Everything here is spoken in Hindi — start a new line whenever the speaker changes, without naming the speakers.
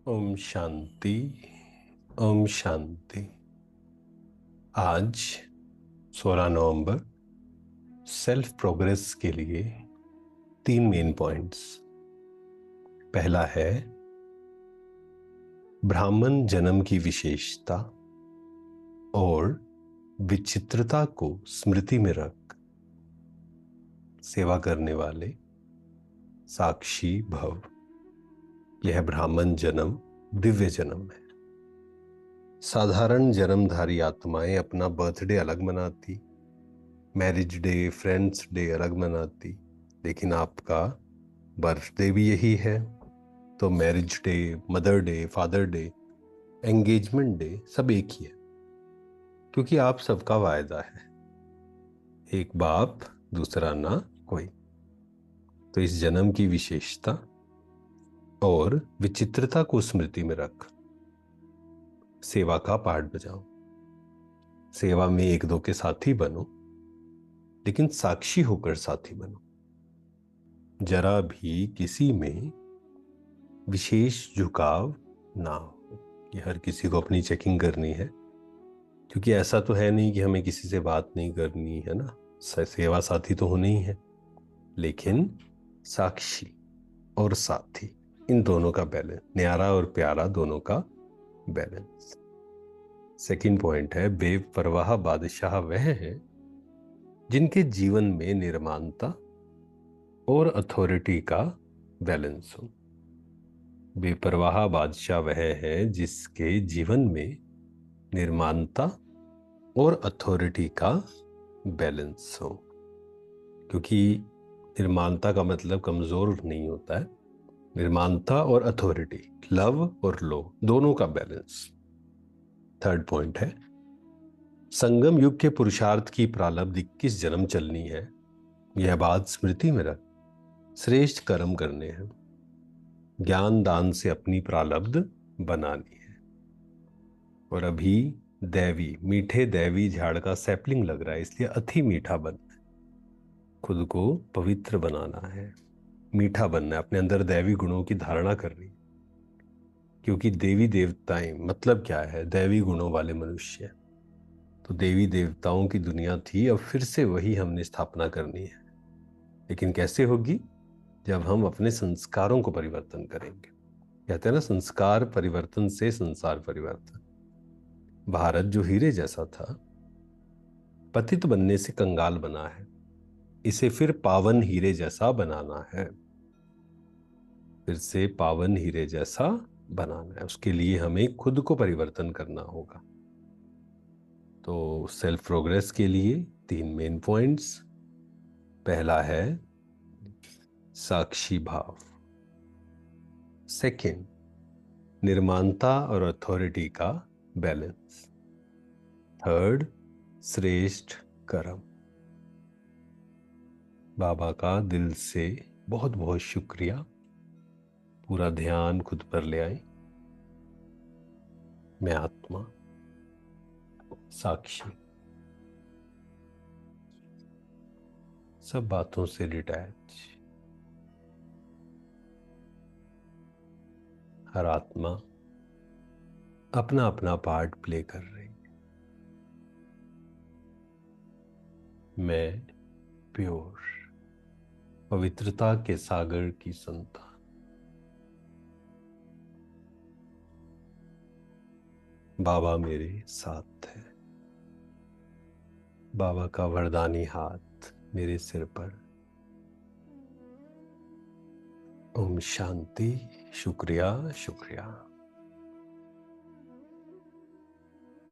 ओम शांति। ओम शांति। आज 16 नवंबर सेल्फ प्रोग्रेस के लिए 3 मेन पॉइंट्स। पहला है ब्राह्मण जन्म की विशेषता और विचित्रता को स्मृति में रख सेवा करने वाले साक्षी भव। यह ब्राह्मण जन्म दिव्य जन्म है। साधारण जन्मधारी आत्माएं अपना बर्थडे अलग मनाती, मैरिज डे, फ्रेंड्स डे अलग मनाती, लेकिन आपका बर्थडे भी यही है, तो marriage day, mother day, father day, engagement day सब एक ही है, क्योंकि आप सबका वायदा है, एक बाप दूसरा ना कोई। तो इस जन्म की विशेषता और विचित्रता को स्मृति में रख सेवा का पाठ बजाओ। सेवा में एक दो के साथी बनो, लेकिन साक्षी होकर साथी बनो। जरा भी किसी में विशेष झुकाव ना हो कि हर किसी को अपनी चेकिंग करनी है, क्योंकि ऐसा तो है नहीं कि हमें किसी से बात नहीं करनी है ना। सेवा साथी तो होने ही है, लेकिन साक्षी और साथी इन दोनों का बैलेंस, न्यारा और प्यारा दोनों का बैलेंस। सेकंड पॉइंट है बेपरवाह बादशाह वह है जिनके जीवन में निर्माणता और अथॉरिटी का बैलेंस हो। बेपरवाह बादशाह वह है जिसके जीवन में निर्माणता और अथॉरिटी का बैलेंस हो, क्योंकि निर्माणता का मतलब कमजोर नहीं होता है। निर्माणता और अथॉरिटी, लव और लो, दोनों का बैलेंस। थर्ड पॉइंट है संगम युग के पुरुषार्थ की प्रारब्ध 21 जन्म चलनी है। यह बात स्मृति में रख। श्रेष्ठ कर्म करने हैं, ज्ञान दान से अपनी प्रारब्ध बनानी है। और अभी दैवी मीठे दैवी झाड़ का सैपलिंग लग रहा है, इसलिए अति मीठा बनना है, खुद को पवित्र बनाना है, मीठा बनना है, अपने अंदर दैवी गुणों की धारणा करनी है। क्योंकि देवी देवताएं मतलब क्या है? दैवी गुणों वाले मनुष्य। तो देवी देवताओं की दुनिया थी, अब फिर से वही हमने स्थापना करनी है। लेकिन कैसे होगी? जब हम अपने संस्कारों को परिवर्तन करेंगे। कहते हैं ना, संस्कार परिवर्तन से संसार परिवर्तन। भारत जो हीरे जैसा था, पतित बनने से कंगाल बना है, इसे फिर पावन हीरे जैसा बनाना है। फिर से पावन हीरे जैसा बनाना है, उसके लिए हमें खुद को परिवर्तन करना होगा। तो सेल्फ प्रोग्रेस के लिए 3 मेन पॉइंट्स। पहला है साक्षी भाव। सेकंड, निर्माणता और अथॉरिटी का बैलेंस। थर्ड, श्रेष्ठ कर्म। बाबा का दिल से बहुत बहुत शुक्रिया। पूरा ध्यान खुद पर ले आए। मैं आत्मा, साक्षी, सब बातों से डिटैच। हर आत्मा अपना अपना पार्ट प्ले कर रही है। मैं प्योर, पवित्रता के सागर की संतान। बाबा मेरे साथ है। बाबा का वरदानी हाथ मेरे सिर पर। ओम शांति। शुक्रिया शुक्रिया।